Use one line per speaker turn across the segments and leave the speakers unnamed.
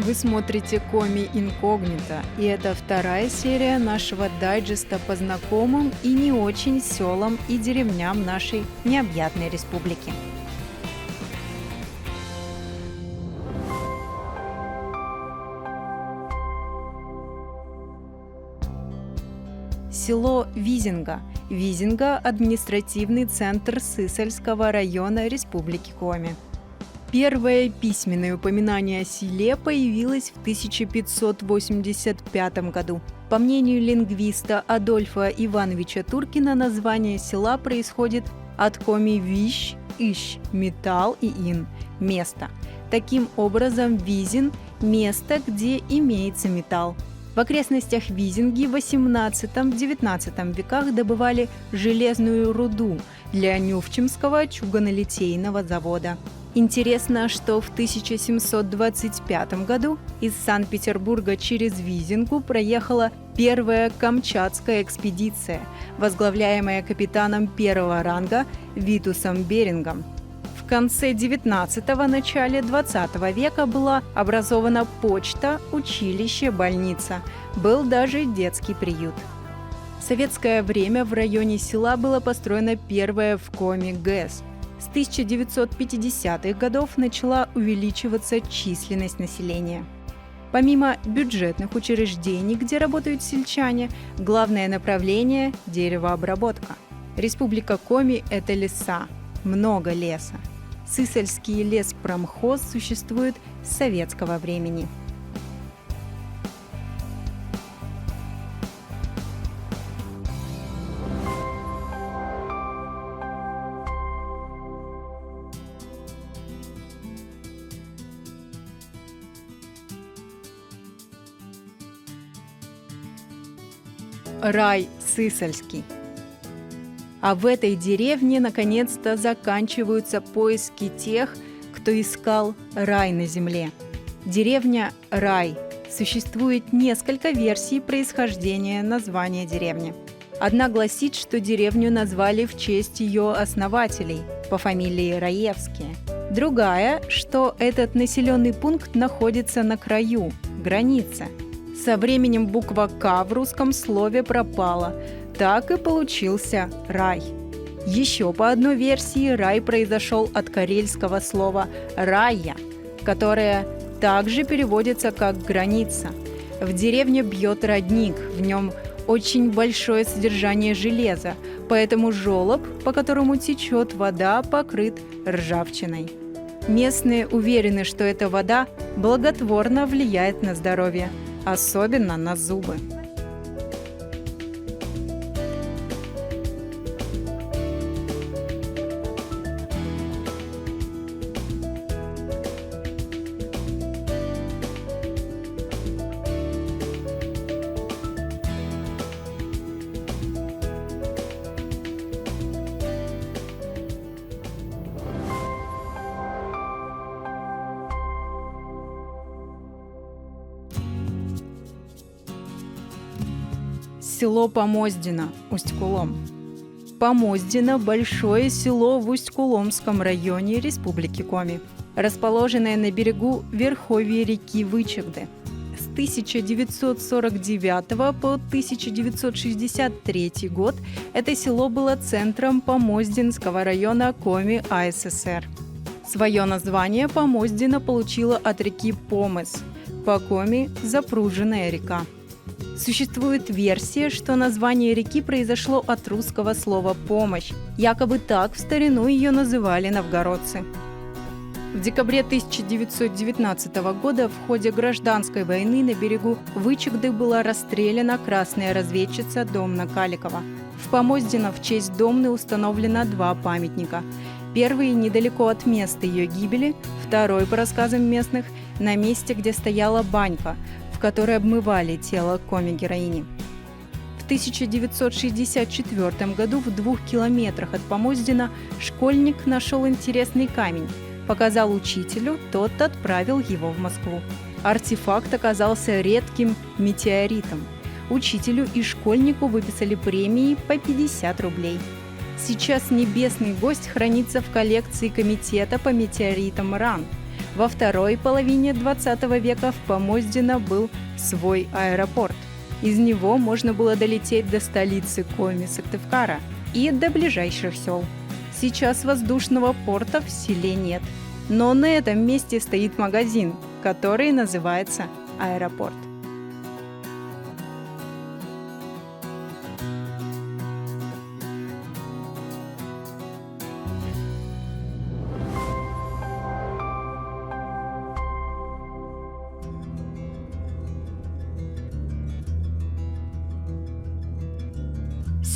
Вы смотрите Коми Инкогнито, и это вторая серия нашего дайджеста по знакомым и не очень селам и деревням нашей необъятной республики. Село Визинга. Визинга – административный центр Сысольского района Республики Коми. Первое письменное упоминание о селе появилось в 1585 году. По мнению лингвиста Адольфа Ивановича Туркина, название села происходит от коми «вищ», «ищ» – металл и «ин» – место. Таким образом, Визин – место, где имеется металл. В окрестностях Визинги в XVIII-XIX веках добывали железную руду для Нюфчемского чугунолитейного завода. Интересно, что в 1725 году из Санкт-Петербурга через Визингу проехала первая Камчатская экспедиция, возглавляемая капитаном первого ранга Витусом Берингом. В конце XIX – начале XX века была образована почта, училище, больница. Был даже детский приют. В советское время в районе села была построена первая в Коми ГЭС. С 1950-х годов начала увеличиваться численность населения. Помимо бюджетных учреждений, где работают сельчане, главное направление – деревообработка. Республика Коми – это леса, много леса. Сысольский леспромхоз существует с советского времени. Рай Сысольский. А в этой деревне наконец-то заканчиваются поиски тех, кто искал рай на земле. Деревня Рай. Существует несколько версий происхождения названия деревни. Одна гласит, что деревню назвали в честь ее основателей по фамилии Раевские. Другая, что этот населенный пункт находится на краю, границе. Со временем буква «К» в русском слове пропала. Так и получился рай. Еще по одной версии рай произошел от карельского слова «рая», которое также переводится как «граница». В деревне бьет родник, в нем очень большое содержание железа, поэтому желоб, по которому течет вода, покрыт ржавчиной. Местные уверены, что эта вода благотворно влияет на здоровье, особенно на зубы. Село Помоздино, Усть-Кулом. Помоздино – большое село в Усть-Куломском районе Республики Коми, расположенное на берегу верховья реки Вычегды. С 1949 по 1963 год это село было центром Помоздинского района Коми АССР. Свое название Помоздино получило от реки Помыс, по Коми – запруженная река. Существует версия, что название реки произошло от русского слова «помощь». Якобы так в старину ее называли новгородцы. В декабре 1919 года в ходе гражданской войны на берегу Вычегды была расстреляна красная разведчица Домна Каликова. В Помоздино в честь Домны установлено два памятника. Первый недалеко от места ее гибели, второй, по рассказам местных, на месте, где стояла банька, в которой обмывали тело коми-героини. В 1964 году в 2 километрах от Помоздина школьник нашел интересный камень, показал учителю, тот отправил его в Москву. Артефакт оказался редким метеоритом. Учителю и школьнику выписали премии по 50 рублей. Сейчас небесный гость хранится в коллекции комитета по метеоритам РАН. Во второй половине 20 века в Помоздино был свой аэропорт. Из него можно было долететь до столицы Коми Сыктывкара и до ближайших сел. Сейчас воздушного порта в селе нет, но на этом месте стоит магазин, который называется «Аэропорт».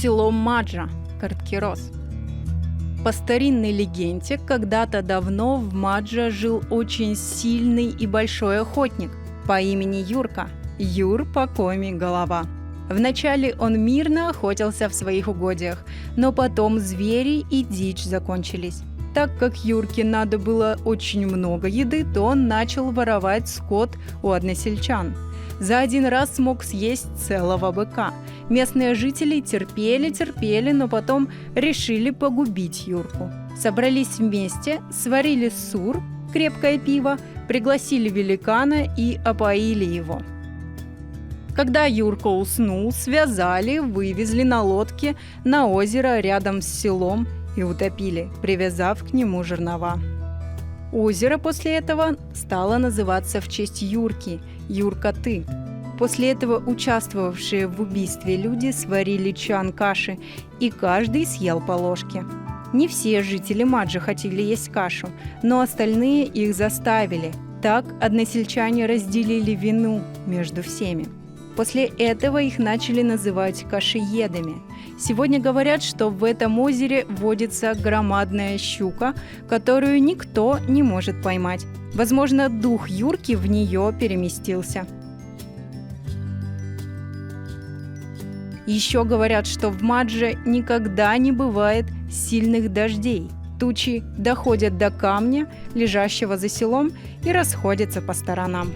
Село Маджа, Карткирос. По старинной легенде, когда-то давно в Маджа жил очень сильный и большой охотник по имени Юрка. Юр по коми голова. Вначале он мирно охотился в своих угодьях, но потом звери и дичь закончились. Так как Юрке надо было очень много еды, то он начал воровать скот у односельчан. За один раз смог съесть целого быка. Местные жители терпели, но потом решили погубить Юрку. Собрались вместе, сварили сур, крепкое пиво, пригласили великана и опоили его. Когда Юрка уснул, связали, вывезли на лодке на озеро рядом с селом и утопили, привязав к нему жернова. Озеро после этого стало называться в честь Юрки – Юркоты. После этого участвовавшие в убийстве люди сварили чан каши, и каждый съел по ложке. Не все жители Маджи хотели есть кашу, но остальные их заставили. Так односельчане разделили вину между всеми. После этого их начали называть кашеедами. Сегодня говорят, что в этом озере водится громадная щука, которую никто не может поймать. Возможно, дух Юрки в нее переместился. Еще говорят, что в Мадже никогда не бывает сильных дождей. Тучи доходят до камня, лежащего за селом, и расходятся по сторонам.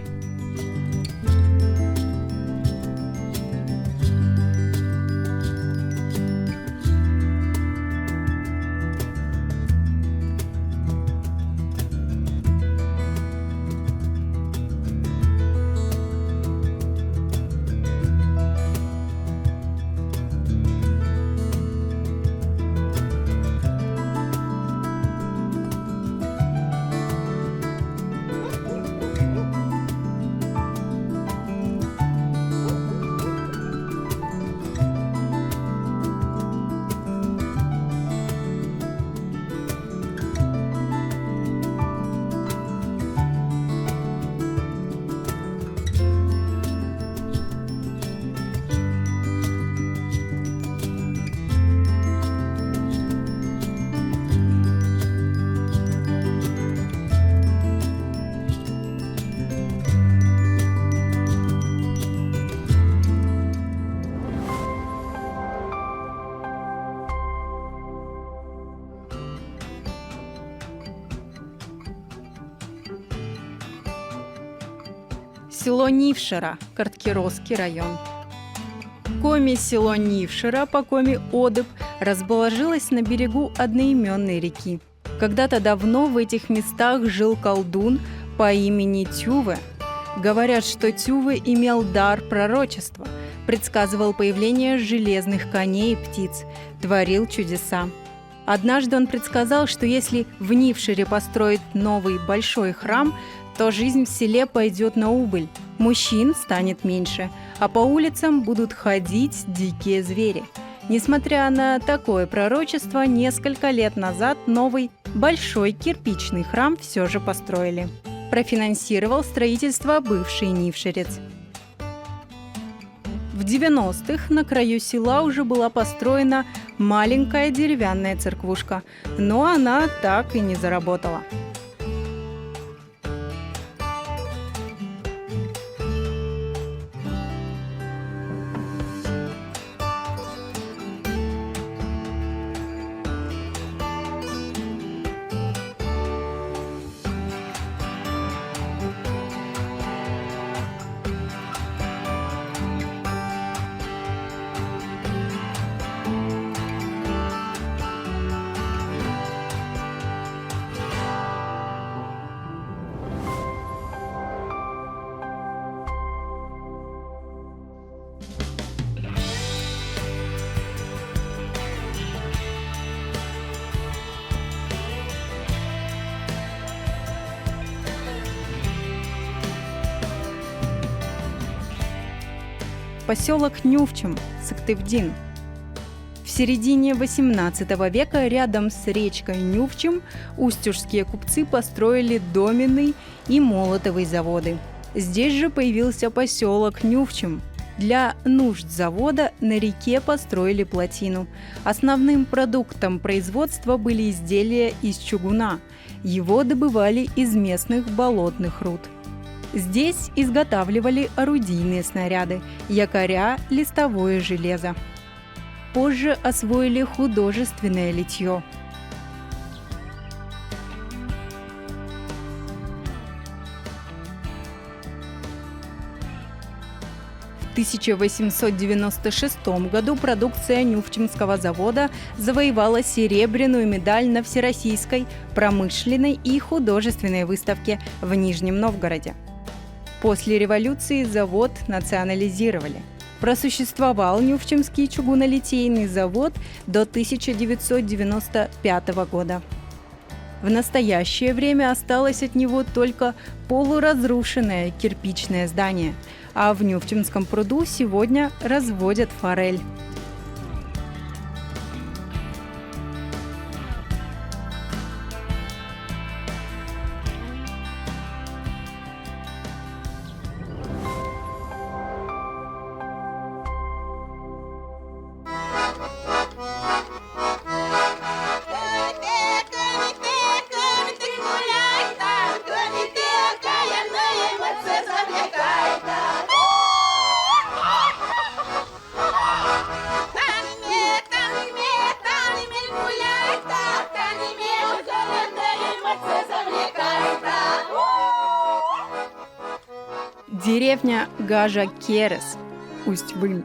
Село Нившера, Карткиросский район. Коми село Нившера по коми Одып расположилось на берегу одноименной реки. Когда-то давно в этих местах жил колдун по имени Тюве. Говорят, что Тюве имел дар пророчества, предсказывал появление железных коней и птиц, творил чудеса. Однажды он предсказал, что если в Нившере построить новый большой храм, то жизнь в селе пойдет на убыль, мужчин станет меньше, а по улицам будут ходить дикие звери. Несмотря на такое пророчество, несколько лет назад новый большой кирпичный храм все же построили. Профинансировал строительство бывший нившерец. В 90-х на краю села уже была построена маленькая деревянная церквушка, но она так и не заработала. поселок Нювчум, Сыктывдин. В середине XVIII века рядом с речкой Нювчум устюжские купцы построили доменный и молотовый заводы. Здесь же появился поселок Нювчум. Для нужд завода на реке построили плотину. Основным продуктом производства были изделия из чугуна. Его добывали из местных болотных руд. Здесь изготавливали орудийные снаряды, якоря, листовое железо. Позже освоили художественное литье. В 1896 году продукция Нювчумского завода завоевала серебряную медаль на Всероссийской промышленной и художественной выставке в Нижнем Новгороде. После революции завод национализировали. Просуществовал Нювчумский чугунолитейный завод до 1995 года. В настоящее время осталось от него только полуразрушенное кирпичное здание, а в Нювчумском пруду сегодня разводят форель. Деревня Гажа-Керес, Усть-Вым.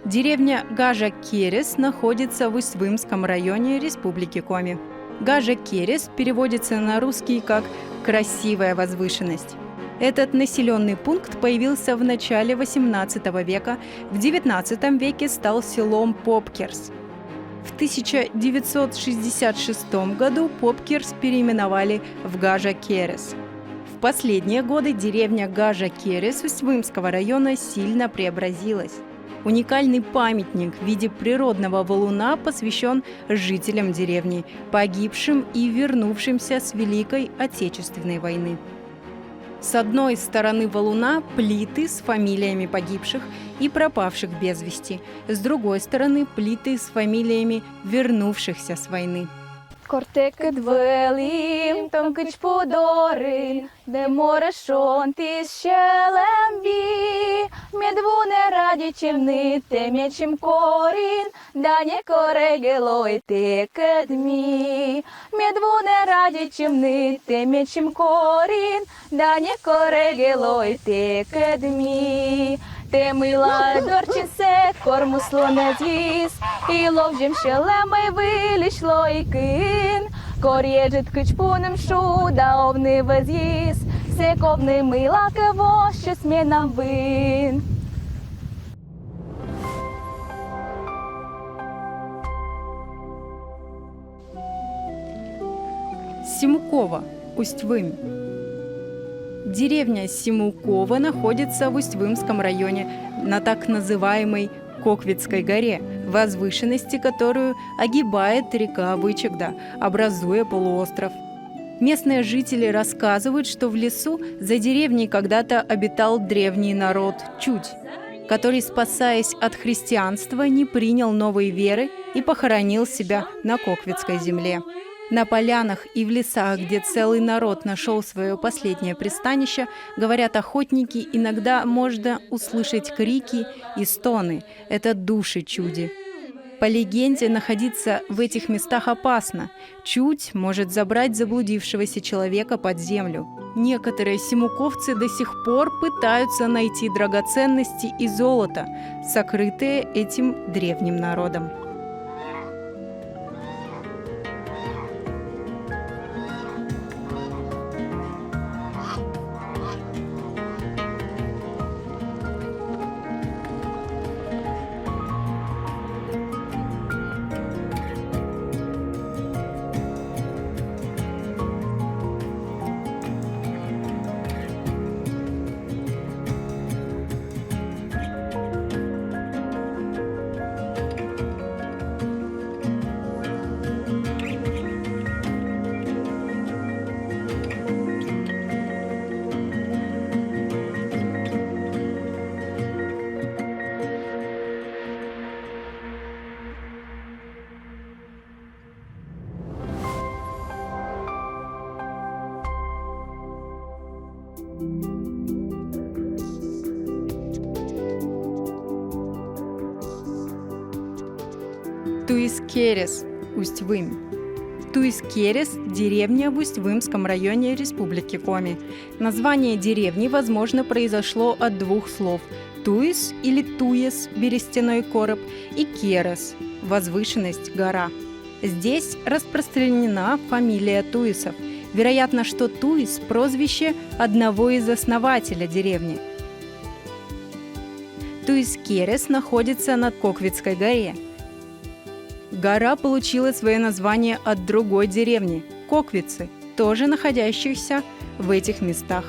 Деревня Гажа-Керес находится в Усть-Вымском районе Республики Коми. Гажа-Керес переводится на русский как «красивая возвышенность». Этот населенный пункт появился в начале XVIII века, в XIX веке стал селом Попкерс. В 1966 году Попкерс переименовали в Гажа-Керес. В последние годы деревня Гажа-Керес Усть-Вымского района сильно преобразилась. Уникальный памятник в виде природного валуна посвящен жителям деревни, погибшим и вернувшимся с Великой Отечественной войны. С одной стороны валуна плиты с фамилиями погибших и пропавших без вести, с другой стороны плиты с фамилиями вернувшихся с войны.
Кортекът велим, там кич подорин, де морешон ти щелембі, медвуне раді чимните м'ячим корін, да не корегелой текет мі. Медвуне раді чимните м'ячим корін, да не корегелой текет мі. Те мила дорчисе, корму слоне з'їс, і ловжим щелемай вилішло і кин. Кор'єджит кичпунем шуда овни вез'їс, се ковни мила кево, що смє нам вин.
Симукова, Усть-Вым. Деревня Симукова находится в Усть-Вымском районе на так называемой Коквицкой горе, возвышенности которую огибает река Вычегда, образуя полуостров. Местные жители рассказывают, что в лесу за деревней когда-то обитал древний народ Чудь, который, спасаясь от христианства, не принял новой веры и похоронил себя на Коквицкой земле. На полянах и в лесах, где целый народ нашел свое последнее пристанище, говорят охотники, иногда можно услышать крики и стоны. Это души Чуди. По легенде, находиться в этих местах опасно. Чудь может забрать заблудившегося человека под землю. Некоторые симуковцы до сих пор пытаются найти драгоценности и золото, сокрытые этим древним народом. Туис-Керес, Усть-Вымь. Туис-Керес – деревня в Усть-Вымском районе Республики Коми. Название деревни, возможно, произошло от двух слов – Туис или Туес – берестяной короб, и Керес – возвышенность, гора. Здесь распространена фамилия Туисов. Вероятно, что Туис – прозвище одного из основателя деревни. Туис-Керес находится над Коквитской горе. Гора получила свое название от другой деревни – Коквицы, тоже находящихся в этих местах.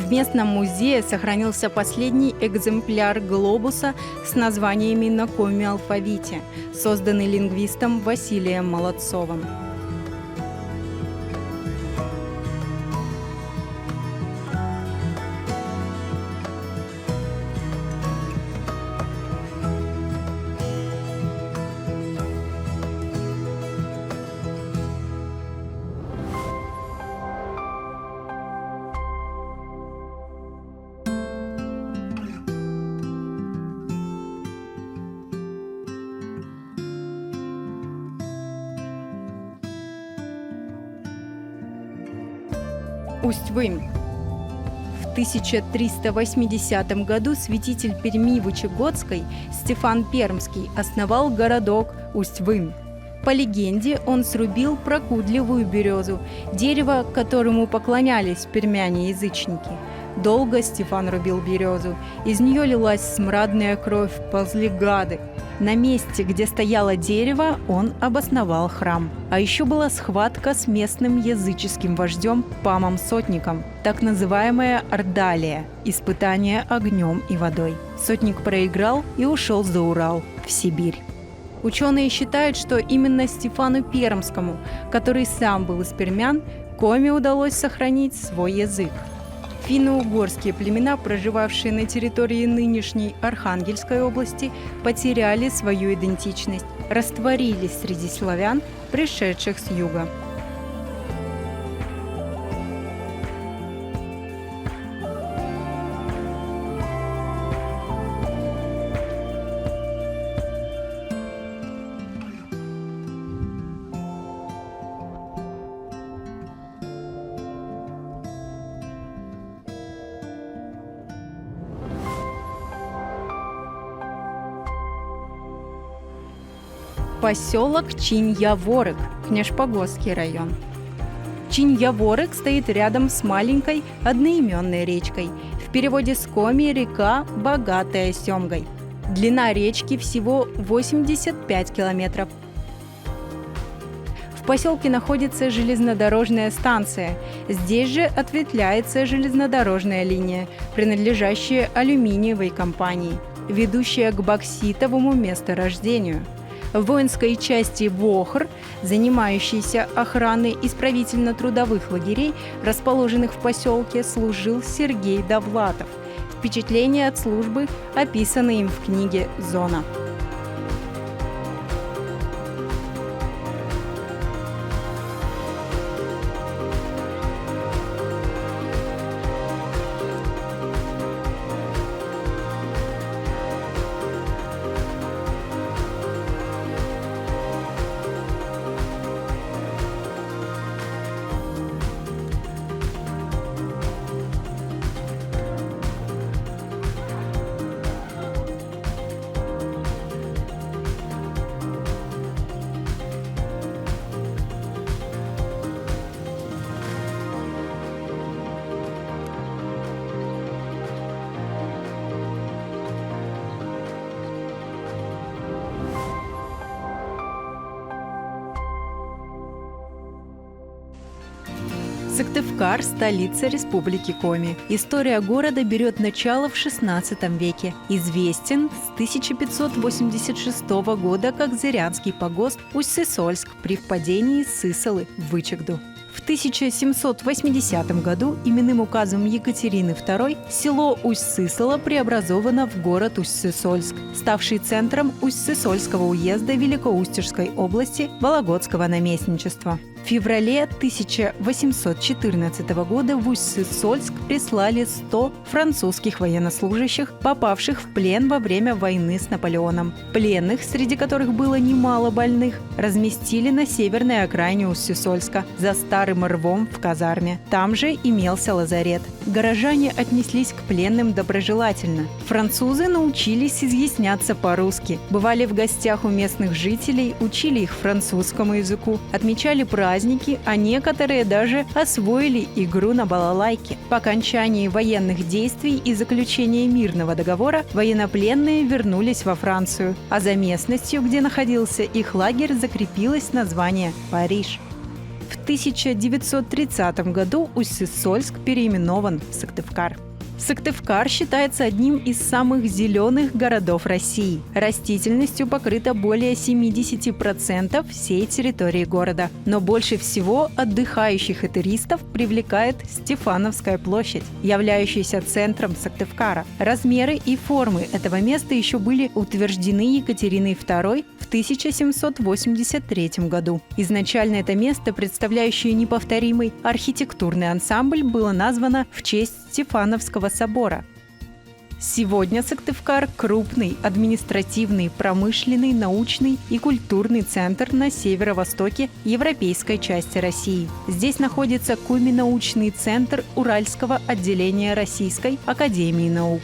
В местном музее сохранился последний экземпляр глобуса с названиями на коми-алфавите, созданный лингвистом Василием Молодцовым. Усть-Вымь. В 1380 году святитель Перми Вычегодской Стефан Пермский основал городок Усть-Вымь. По легенде, он срубил прокудливую березу, дерево, которому поклонялись пермяне-язычники. Долго Стефан рубил березу, из нее лилась смрадная кровь, ползли гады. На месте, где стояло дерево, он обосновал храм. А еще была схватка с местным языческим вождем Памом Сотником, так называемая Ордалия – испытание огнем и водой. Сотник проиграл и ушел за Урал, в Сибирь. Ученые считают, что именно Стефану Пермскому, который сам был из пермян, Коми удалось сохранить свой язык. Финно-угорские племена, проживавшие на территории нынешней Архангельской области, потеряли свою идентичность, растворились среди славян, пришедших с юга. Поселок Чинь-Яворек, Княжпогосский район. Чинь-Яворек стоит рядом с маленькой одноименной речкой. В переводе с коми река, богатая семгой. Длина речки всего 85 километров. В поселке находится железнодорожная станция. Здесь же ответвляется железнодорожная линия, принадлежащая алюминиевой компании, ведущая к бокситовому месторождению. В воинской части ВОХР, занимающейся охраной исправительно-трудовых лагерей, расположенных в поселке, служил Сергей Довлатов. Впечатления от службы описаны им в книге «Зона». Сыктывкар – столица Республики Коми. История города берет начало в XVI веке. Известен с 1586 года как Зырянский погост Усть-Сысольск при впадении Сысолы в Вычегду. В 1780 году именным указом Екатерины II село Усть-Сысола преобразовано в город Усть-Сысольск, ставший центром Усть-Сысольского уезда Великоустюжской области Вологодского наместничества. В феврале 1814 года в Усть-Сысольск прислали 100 французских военнослужащих, попавших в плен во время войны с Наполеоном. Пленных, среди которых было немало больных, разместили на северной окраине Усть-Сысольска, за старым рвом в казарме. Там же имелся лазарет. Горожане отнеслись к пленным доброжелательно. Французы научились изъясняться по-русски, бывали в гостях у местных жителей, учили их французскому языку, отмечали праздники, а некоторые даже освоили игру на балалайке. По окончании военных действий и заключения мирного договора военнопленные вернулись во Францию, а за местностью, где находился их лагерь, закрепилось название «Париж». В 1930 году Усть-Сысольск переименован в Сыктывкар. Сыктывкар считается одним из самых зеленых городов России. Растительностью покрыто более 70% всей территории города. Но больше всего отдыхающих и туристов привлекает Стефановская площадь, являющаяся центром Сыктывкара. Размеры и формы этого места еще были утверждены Екатериной II в 1783 году. Изначально это место, представляющее неповторимый архитектурный ансамбль, было названо в честь Стефановского собора. Сегодня Сыктывкар – крупный административный, промышленный, научный и культурный центр на северо-востоке европейской части России. Здесь находится Коми-научный центр Уральского отделения Российской академии наук.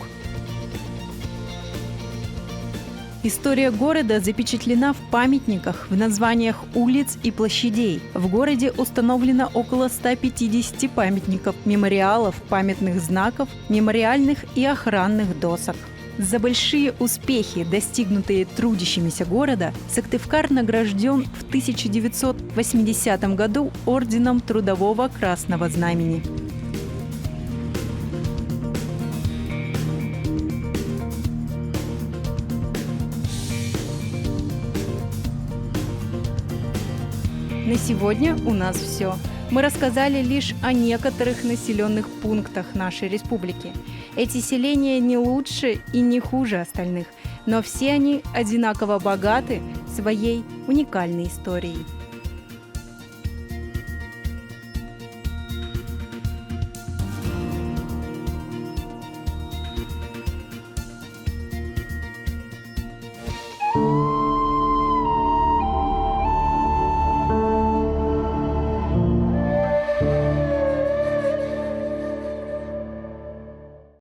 История города запечатлена в памятниках, в названиях улиц и площадей. В городе установлено около 150 памятников, мемориалов, памятных знаков, мемориальных и охранных досок. За большие успехи, достигнутые трудящимися города, Сыктывкар награжден в 1980 году орденом Трудового Красного Знамени. На сегодня у нас все. Мы рассказали лишь о некоторых населенных пунктах нашей республики. Эти селения не лучше и не хуже остальных, но все они одинаково богаты своей уникальной историей.